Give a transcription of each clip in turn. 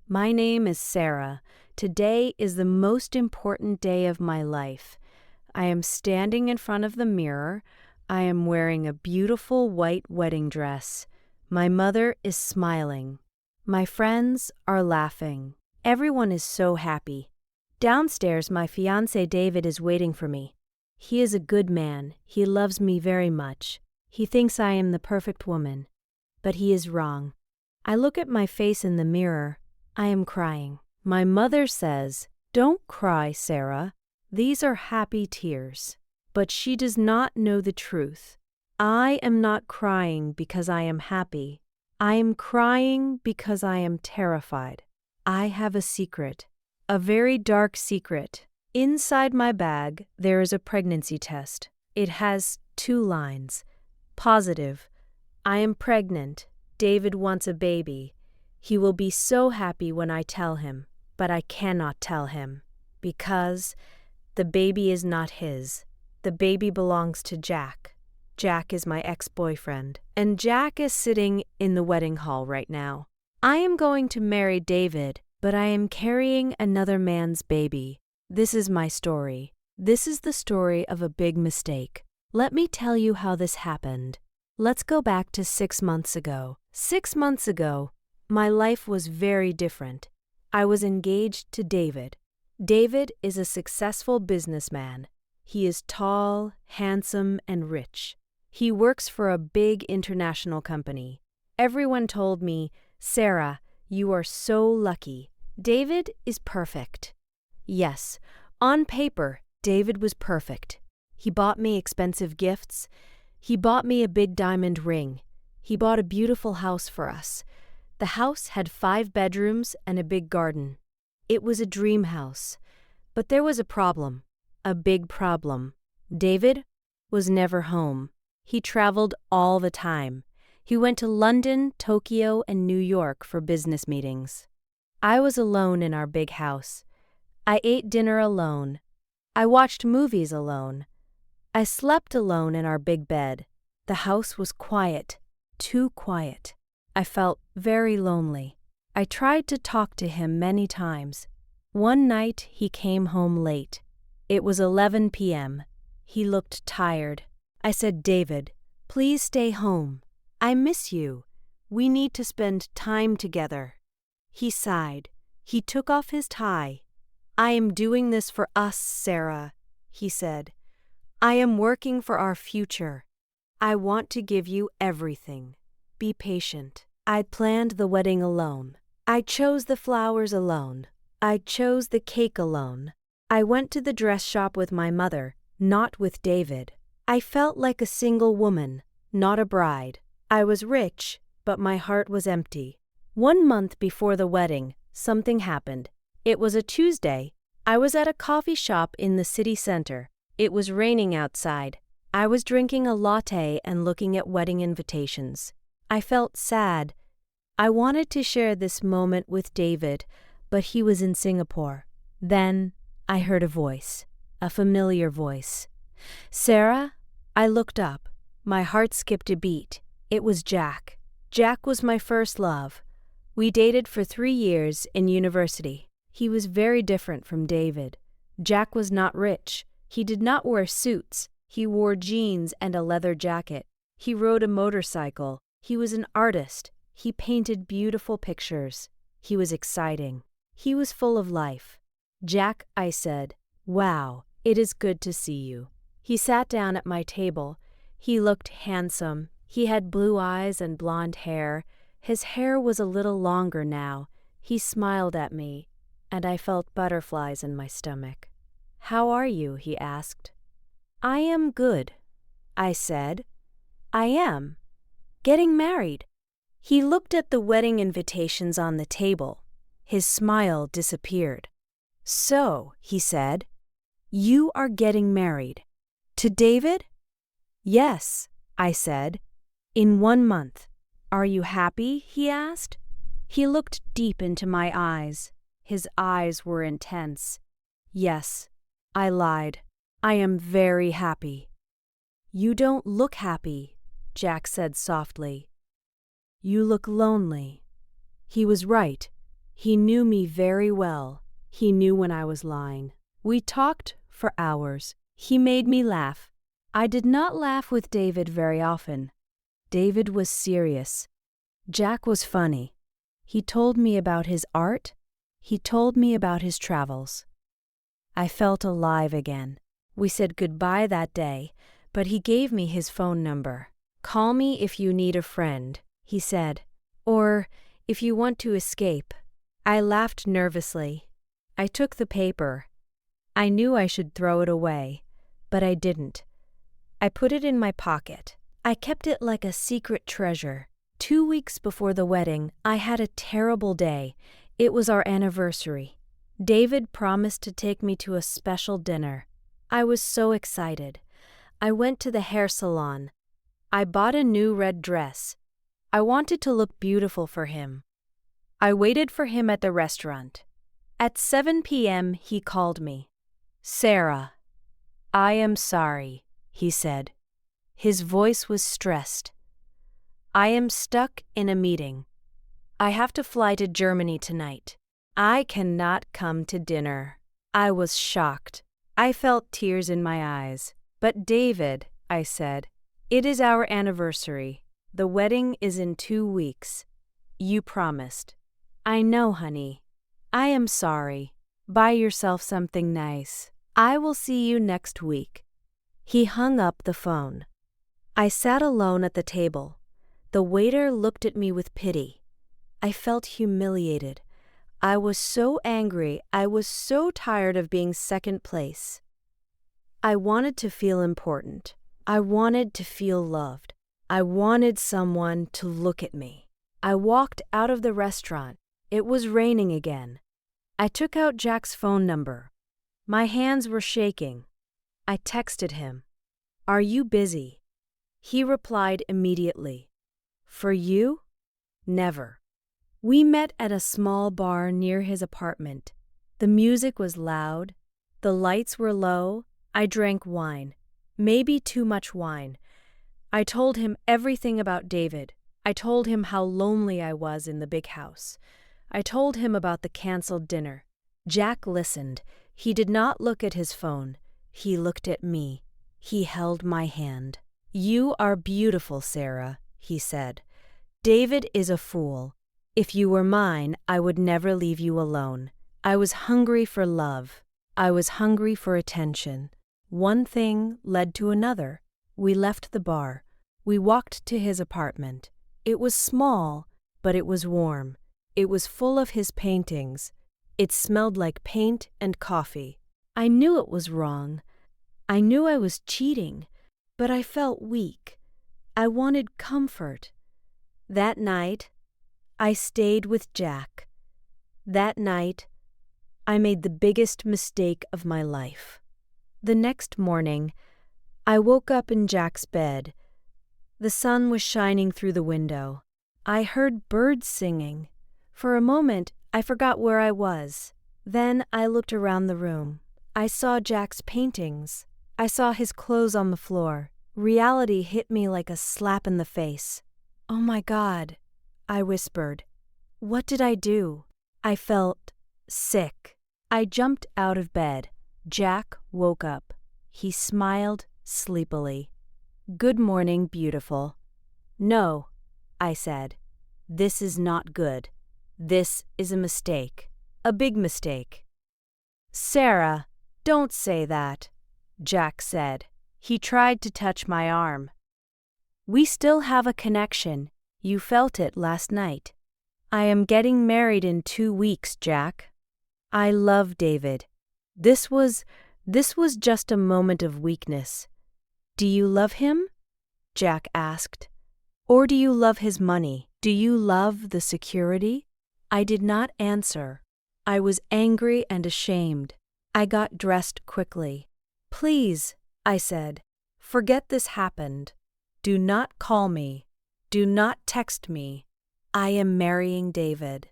My name is Sarah. Today is the most important day of my life. I am standing in front of the mirror. I am wearing a beautiful white wedding dress. My mother is smiling. My friends are laughing. Everyone is so happy. Downstairs, my fiancé David is waiting for me. He is a good man. He loves me very much. He thinks I am the perfect woman. But he is wrong. I look at my face in the mirror. I am crying. My mother says, "Don't cry, Sarah. These are happy tears." But she does not know the truth. I am not crying because I am happy. I am crying because I am terrified. I have a secret, a very dark secret. Inside my bag, there is a pregnancy test. It has 2 lines. Positive. I am pregnant. David wants a baby. He will be so happy when I tell him, but I cannot tell him, because the baby is not his. The baby belongs to Jack. Jack is my ex-boyfriend, and Jack is sitting in the wedding hall right now. I am going to marry David, but I am carrying another man's baby. This is my story. This is the story of a big mistake. Let me tell you how this happened. Let's go back to 6 months ago. 6 months ago, my life was very different. I was engaged to David. David is a successful businessman. He is tall, handsome, and rich. He works for a big international company. Everyone told me, "Sarah, you are so lucky. David is perfect." Yes, on paper, David was perfect. He bought me expensive gifts. He bought me a big diamond ring. He bought a beautiful house for us. The house had 5 bedrooms and a big garden. It was a dream house. But there was a problem, a big problem. David was never home. He traveled all the time. He went to London, Tokyo, and New York for business meetings. I was alone in our big house. I ate dinner alone. I watched movies alone. I slept alone in our big bed. The house was quiet, too quiet. I felt very lonely. I tried to talk to him many times. One night he came home late. It was 11 p.m. He looked tired. I said, "David, please stay home. I miss you. We need to spend time together." He sighed. He took off his tie. "I am doing this for us, Sarah," he said. "I am working for our future. I want to give you everything. Be patient." I planned the wedding alone. I chose the flowers alone. I chose the cake alone. I went to the dress shop with my mother, not with David. I felt like a single woman, not a bride. I was rich, but my heart was empty. 1 month before the wedding, something happened. It was a Tuesday. I was at a coffee shop in the city center. It was raining outside. I was drinking a latte and looking at wedding invitations. I felt sad. I wanted to share this moment with David, but he was in Singapore. Then I heard a voice, a familiar voice. "Sarah?" I looked up. My heart skipped a beat. It was Jack. Jack was my first love. We dated for 3 years in university. He was very different from David. Jack was not rich. He did not wear suits. He wore jeans and a leather jacket. He rode a motorcycle. He was an artist. He painted beautiful pictures. He was exciting. He was full of life. "Jack," I said, "wow, it is good to see you." He sat down at my table. He looked handsome. He had blue eyes and blonde hair. His hair was a little longer now. He smiled at me, and I felt butterflies in my stomach. "How are you?" he asked. "I am good," I said. "I am. Getting married." He looked at the wedding invitations on the table. His smile disappeared. "So," he said, "you are getting married. To David?" "Yes," I said. "In 1 month. Are you happy?" he asked. He looked deep into my eyes. His eyes were intense. "Yes," I lied. "I am very happy." "You don't look happy," Jack said softly. "You look lonely." He was right. He knew me very well. He knew when I was lying. We talked for hours. He made me laugh. I did not laugh with David very often. David was serious. Jack was funny. He told me about his art. He told me about his travels. I felt alive again. We said goodbye that day, but he gave me his phone number. "Call me if you need a friend," he said, "or if you want to escape." I laughed nervously. I took the paper. I knew I should throw it away, but I didn't. I put it in my pocket. I kept it like a secret treasure. 2 weeks before the wedding, I had a terrible day. It was our anniversary. David promised to take me to a special dinner. I was so excited. I went to the hair salon. I bought a new red dress. I wanted to look beautiful for him. I waited for him at the restaurant. At 7 p.m., he called me. "Sarah, I am sorry," he said. His voice was stressed. "I am stuck in a meeting. I have to fly to Germany tonight. I cannot come to dinner." I was shocked. I felt tears in my eyes. "But David," I said, "it is our anniversary. The wedding is in 2 weeks. You promised." "I know, honey. I am sorry. Buy yourself something nice. I will see you next week." He hung up the phone. I sat alone at the table. The waiter looked at me with pity. I felt humiliated. I was so angry. I was so tired of being second place. I wanted to feel important. I wanted to feel loved. I wanted someone to look at me. I walked out of the restaurant. It was raining again. I took out Jack's phone number. My hands were shaking. I texted him, "Are you busy?" He replied immediately, "For you? Never." We met at a small bar near his apartment. The music was loud. The lights were low. I drank wine, maybe too much wine. I told him everything about David. I told him how lonely I was in the big house. I told him about the canceled dinner. Jack listened. He did not look at his phone. He looked at me. He held my hand. "You are beautiful, Sarah," he said. "David is a fool. If you were mine, I would never leave you alone. I was hungry for love. I was hungry for attention." One thing led to another. We left the bar. We walked to his apartment. It was small, but it was warm. It was full of his paintings. It smelled like paint and coffee. I knew it was wrong. I knew I was cheating, but I felt weak. I wanted comfort. That night, I stayed with Jack. That night, I made the biggest mistake of my life. The next morning, I woke up in Jack's bed. The sun was shining through the window. I heard birds singing. For a moment, I forgot where I was. Then I looked around the room. I saw Jack's paintings. I saw his clothes on the floor. Reality hit me like a slap in the face. "Oh my God," I whispered. "What did I do?" I felt sick. I jumped out of bed. Jack woke up. He smiled sleepily. "Good morning, beautiful." "No," I said. "This is not good. This is a mistake. A big mistake." "Sarah, don't say that," Jack said. He tried to touch my arm. "We still have a connection. You felt it last night." "I am getting married in 2 weeks, Jack." I love David. This was just a moment of weakness. "Do you love him?" Jack asked. "Or do you love his money? Do you love the security?" I did not answer. I was angry and ashamed. I got dressed quickly. "Please," I said, "forget this happened. Do not call me. Do not text me. I am marrying David.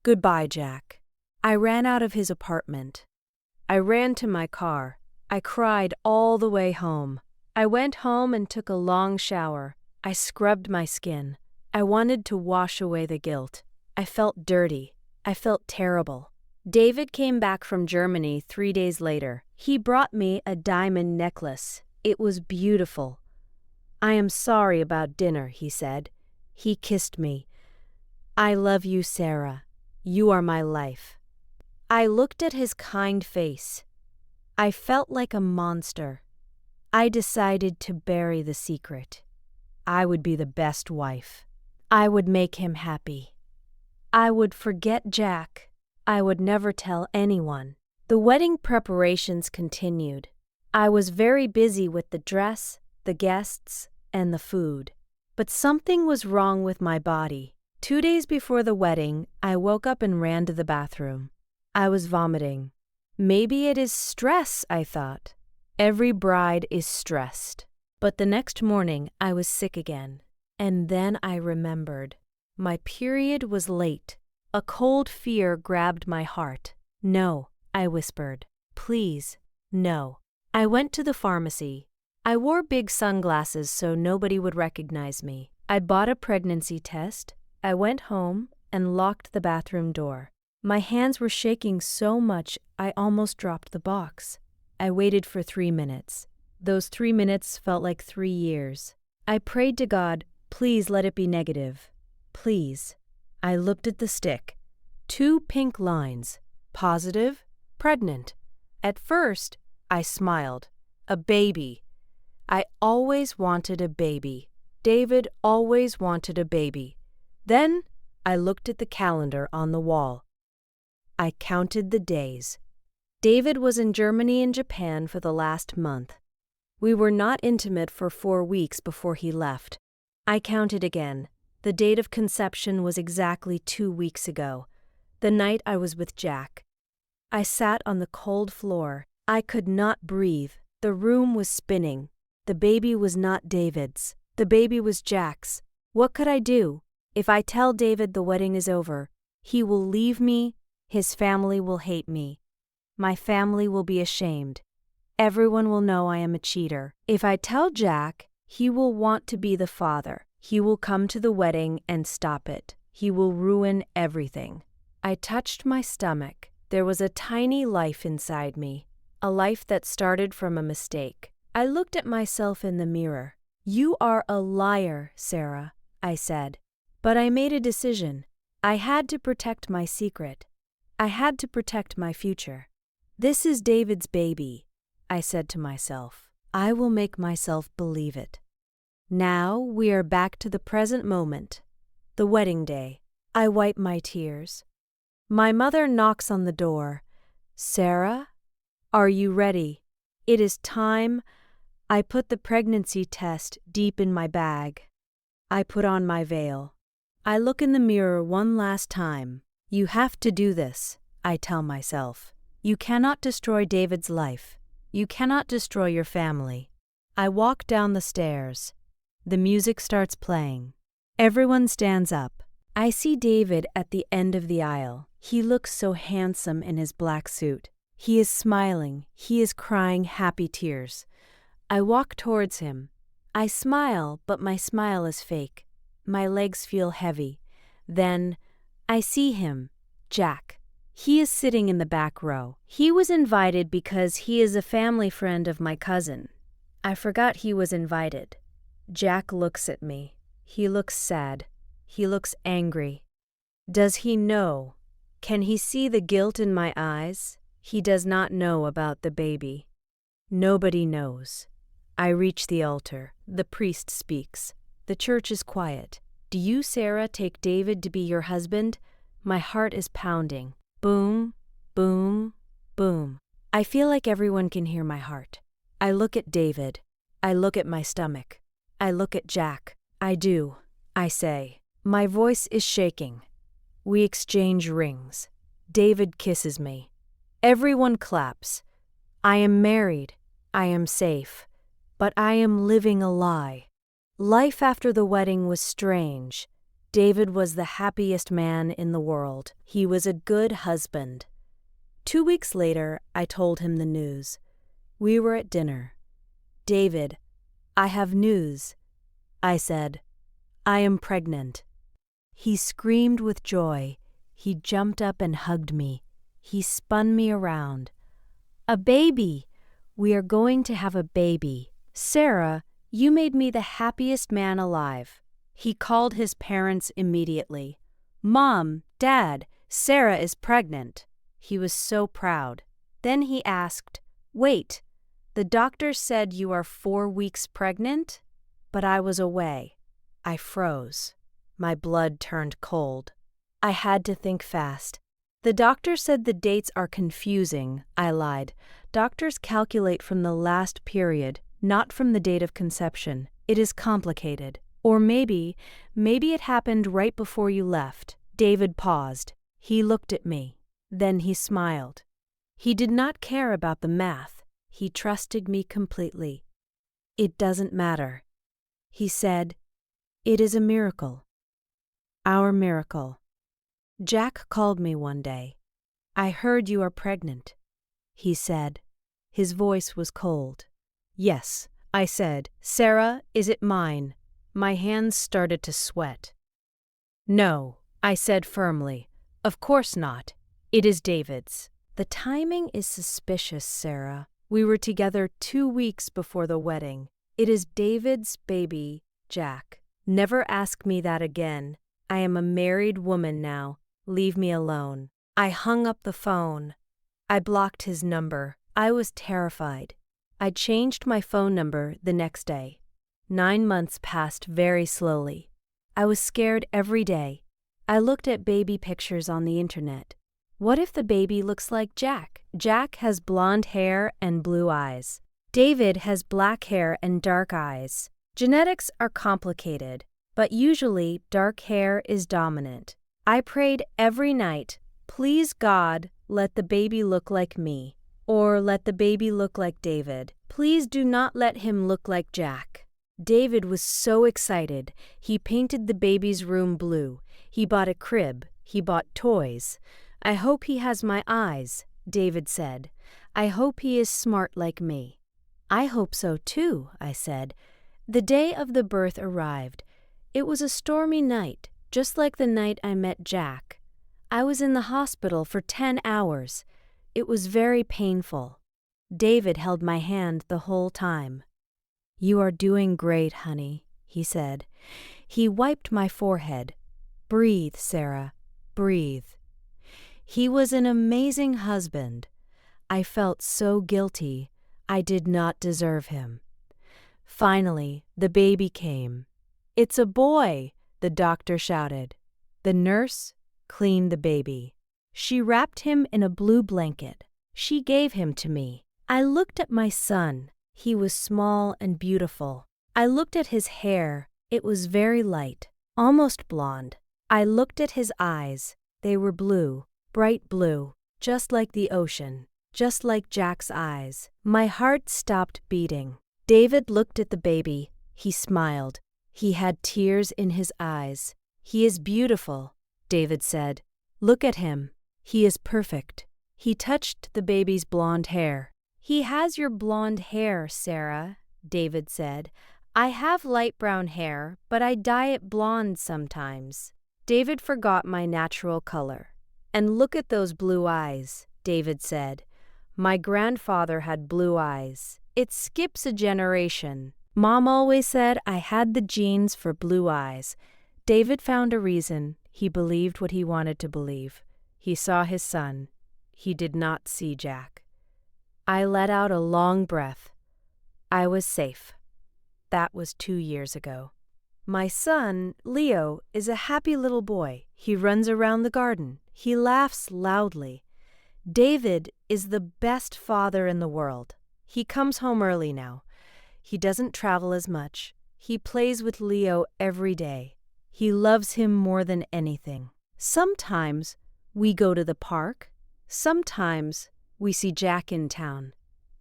Goodbye, Jack." I ran out of his apartment. I ran to my car. I cried all the way home. I went home and took a long shower. I scrubbed my skin. I wanted to wash away the guilt. I felt dirty. I felt terrible. David came back from Germany 3 days later. He brought me a diamond necklace. It was beautiful. "I am sorry about dinner," he said. He kissed me. "I love you, Sarah. You are my life." I looked at his kind face. I felt like a monster. I decided to bury the secret. I would be the best wife. I would make him happy. I would forget Jack. I would never tell anyone. The wedding preparations continued. I was very busy with the dress, the guests, and the food. But something was wrong with my body. 2 days before the wedding, I woke up and ran to the bathroom. I was vomiting. Maybe it is stress, I thought. Every bride is stressed. But the next morning, I was sick again. And then I remembered. My period was late. A cold fear grabbed my heart. "No," I whispered. "Please, no." I went to the pharmacy. I wore big sunglasses so nobody would recognize me. I bought a pregnancy test. I went home and locked the bathroom door. My hands were shaking so much I almost dropped the box. I waited for 3 minutes. Those 3 minutes felt like 3 years. I prayed to God, "Please let it be negative. Please." I looked at the stick. 2 pink lines. Positive, pregnant. At first, I smiled. A baby. I always wanted a baby. David always wanted a baby. Then I looked at the calendar on the wall. I counted the days. David was in Germany and Japan for the last month. We were not intimate for 4 weeks before he left. I counted again. The date of conception was exactly 2 weeks ago, the night I was with Jack. I sat on the cold floor. I could not breathe. The room was spinning. The baby was not David's. The baby was Jack's. What could I do? If I tell David the wedding is over, he will leave me. His family will hate me. My family will be ashamed. Everyone will know I am a cheater. If I tell Jack, he will want to be the father. He will come to the wedding and stop it. He will ruin everything. I touched my stomach. There was a tiny life inside me, a life that started from a mistake. I looked at myself in the mirror. "You are a liar, Sarah," I said. But I made a decision. I had to protect my secret. I had to protect my future. "This is David's baby," I said to myself. I will make myself believe it. Now we are back to the present moment, the wedding day. I wipe my tears. My mother knocks on the door. "Sarah, are you ready? It is time." I put the pregnancy test deep in my bag. I put on my veil. I look in the mirror one last time. "You have to do this," I tell myself. "You cannot destroy David's life. You cannot destroy your family." I walk down the stairs. The music starts playing. Everyone stands up. I see David at the end of the aisle. He looks so handsome in his black suit. He is smiling. He is crying happy tears. I walk towards him. I smile, but my smile is fake. My legs feel heavy. Then I see him, Jack. He is sitting in the back row. He was invited because he is a family friend of my cousin. I forgot he was invited. Jack looks at me. He looks sad. He looks angry. Does he know? Can he see the guilt in my eyes? He does not know about the baby. Nobody knows. I reach the altar. The priest speaks. The church is quiet. "Do you, Sarah, take David to be your husband?" My heart is pounding. Boom, boom, boom. I feel like everyone can hear my heart. I look at David. I look at my stomach. I look at Jack. "I do," I say. My voice is shaking. We exchange rings. David kisses me. Everyone claps. I am married. I am safe. But I am living a lie. Life after the wedding was strange. David was the happiest man in the world. He was a good husband. 2 weeks later, I told him the news. We were at dinner. "David, I have news," I said. "I am pregnant." He screamed with joy. He jumped up and hugged me. He spun me around. A baby! We are going to have a baby. Sarah, you made me the happiest man alive. He called his parents immediately. Mom, Dad, Sarah is pregnant. He was so proud. Then he asked, Wait, the doctor said you are 4 weeks pregnant? But I was away. I froze. My blood turned cold. I had to think fast. The doctor said the dates are confusing, I lied. Doctors calculate from the last period, not from the date of conception. It is complicated. Or maybe it happened right before you left. David paused. He looked at me. Then he smiled. He did not care about the math. He trusted me completely. It doesn't matter. He said, It is a miracle. Our miracle. Jack called me one day. I heard you are pregnant, he said. His voice was cold. Yes, I said. Sarah, is it mine? My hands started to sweat. No, I said firmly. Of course not. It is David's. The timing is suspicious, Sarah. We were together 2 weeks before the wedding. It is David's baby, Jack. Never ask me that again. I am a married woman now. Leave me alone. I hung up the phone. I blocked his number. I was terrified. I changed my phone number the next day. 9 months passed very slowly. I was scared every day. I looked at baby pictures on the internet. What if the baby looks like Jack? Jack has blonde hair and blue eyes. David has black hair and dark eyes. Genetics are complicated, but usually dark hair is dominant. I prayed every night, please God, let the baby look like me, or let the baby look like David. Please do not let him look like Jack. David was so excited. He painted the baby's room blue. He bought a crib. He bought toys. I hope he has my eyes, David said. I hope he is smart like me. I hope so too, I said. The day of the birth arrived. It was a stormy night, just like the night I met Jack. I was in the hospital for 10 hours. It was very painful. David held my hand the whole time. You are doing great, honey, he said. He wiped my forehead. Breathe, Sarah, breathe. He was an amazing husband. I felt so guilty. I did not deserve him. Finally, the baby came. It's a boy, the doctor shouted. The nurse cleaned the baby. She wrapped him in a blue blanket. She gave him to me. I looked at my son. He was small and beautiful. I looked at his hair. It was very light, almost blonde. I looked at his eyes. They were blue, bright blue, just like the ocean, just like Jack's eyes. My heart stopped beating. David looked at the baby. He smiled. He had tears in his eyes. He is beautiful, David said. Look at him. He is perfect. He touched the baby's blonde hair. He has your blonde hair, Sarah, David said. I have light brown hair, but I dye it blonde sometimes. David forgot my natural color. And look at those blue eyes, David said. My grandfather had blue eyes. It skips a generation. Mom always said I had the genes for blue eyes. David found a reason. He believed what he wanted to believe. He saw his son. He did not see Jack. I let out a long breath. I was safe. That was 2 years ago. My son, Leo, is a happy little boy. He runs around the garden. He laughs loudly. David is the best father in the world. He comes home early now. He doesn't travel as much. He plays with Leo every day. He loves him more than anything. Sometimes we go to the park. Sometimes we see Jack in town.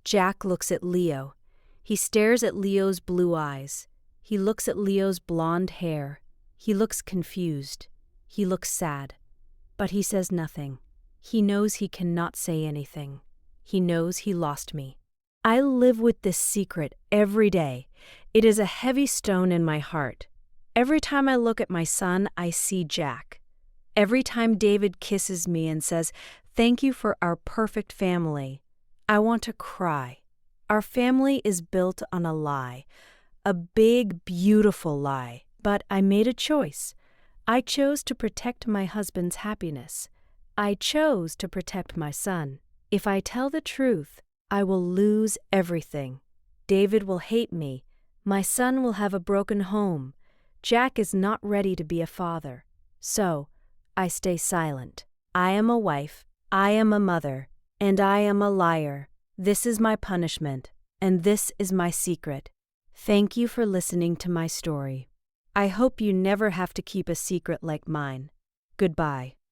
Jack looks at Leo. He stares at Leo's blue eyes. He looks at Leo's blonde hair. He looks confused. He looks sad. But he says nothing. He knows he cannot say anything. He knows he lost me. I live with this secret every day. It is a heavy stone in my heart. Every time I look at my son, I see Jack. Every time David kisses me and says, "Thank you for our perfect family," I want to cry. Our family is built on a lie, a big, beautiful lie, but I made a choice. I chose to protect my husband's happiness. I chose to protect my son. If I tell the truth, I will lose everything. David will hate me. My son will have a broken home. Jack is not ready to be a father. So, I stay silent. I am a wife, I am a mother, and I am a liar. This is my punishment, and this is my secret. Thank you for listening to my story. I hope you never have to keep a secret like mine. Goodbye.